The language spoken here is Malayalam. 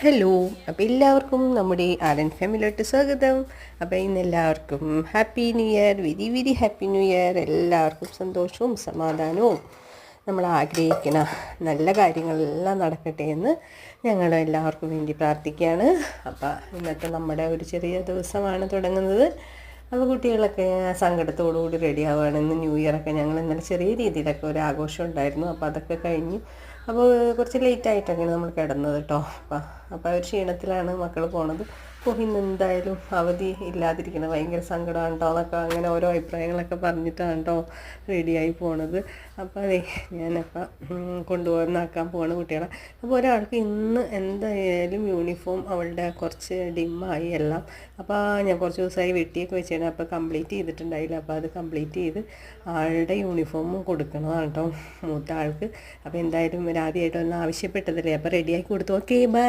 ഹലോ, അപ്പോൾ എല്ലാവർക്കും നമ്മുടെ ആർ ഫാമിലിയോട്ട് സ്വാഗതം. അപ്പോൾ ഇന്ന് എല്ലാവർക്കും happy new year, very very happy new year. എല്ലാവർക്കും സന്തോഷവും സമാധാനവും നമ്മൾ ആഗ്രഹിക്കുന്ന നല്ല കാര്യങ്ങളെല്ലാം നടക്കട്ടെ എന്ന് ഞങ്ങൾ എല്ലാവർക്കും വേണ്ടി പ്രാർത്ഥിക്കുകയാണ്. അപ്പോൾ ഇന്നത്തെ നമ്മുടെ ഒരു ചെറിയ ദിവസമാണ് തുടങ്ങുന്നത്. അപ്പോൾ കുട്ടികളൊക്കെ സങ്കടത്തോടുകൂടി റെഡി ആവുകയാണ്. ഇന്ന് ന്യൂ ഇയറൊക്കെ ഞങ്ങൾ ഇന്നലെ ചെറിയ രീതിയിലൊക്കെ ഒരു ആഘോഷം ഉണ്ടായിരുന്നു. അപ്പോൾ അതൊക്കെ കഴിഞ്ഞു. അപ്പോൾ കുറച്ച് ലേറ്റായിട്ടൊക്കെയാണ് നമ്മൾ കിടന്നത് കേട്ടോ. അപ്പോൾ ഒരു ക്ഷീണത്തിലാണ് മക്കൾ പോണത്. അപ്പോൾ ഇന്ന് എന്തായാലും അവധി ഇല്ലാതിരിക്കണം, ഭയങ്കര സങ്കടമാണ് കേട്ടോ എന്നൊക്കെ അങ്ങനെ ഓരോ അഭിപ്രായങ്ങളൊക്കെ പറഞ്ഞിട്ടാണ് കേട്ടോ റെഡിയായി പോണത്. അപ്പോൾ അതെ ഞാനപ്പോൾ കൊണ്ടുപോകുന്നാക്കാൻ പോവാണ് കുട്ടികളെ. അപ്പോൾ ഒരാൾക്ക് ഇന്ന് എന്തായാലും യൂണിഫോം അവളുടെ കുറച്ച് ഡിമ്മായി എല്ലാം. അപ്പോൾ ഞാൻ കുറച്ച് ദിവസമായി വെട്ടിയൊക്കെ വെച്ചാണ്, അപ്പോൾ കംപ്ലീറ്റ് ചെയ്തിട്ടുണ്ടായില്ല. അപ്പോൾ അത് കംപ്ലീറ്റ് ചെയ്ത് ആളുടെ യൂണിഫോമും കൊടുക്കണതാണ് കേട്ടോ മൂത്ത ആൾക്ക്. അപ്പോൾ എന്തായാലും ആദ്യമായിട്ട് ഒന്ന് ആവശ്യപ്പെട്ടതല്ലേ, അപ്പോൾ റെഡിയാക്കി കൊടുത്തു. Okay bye.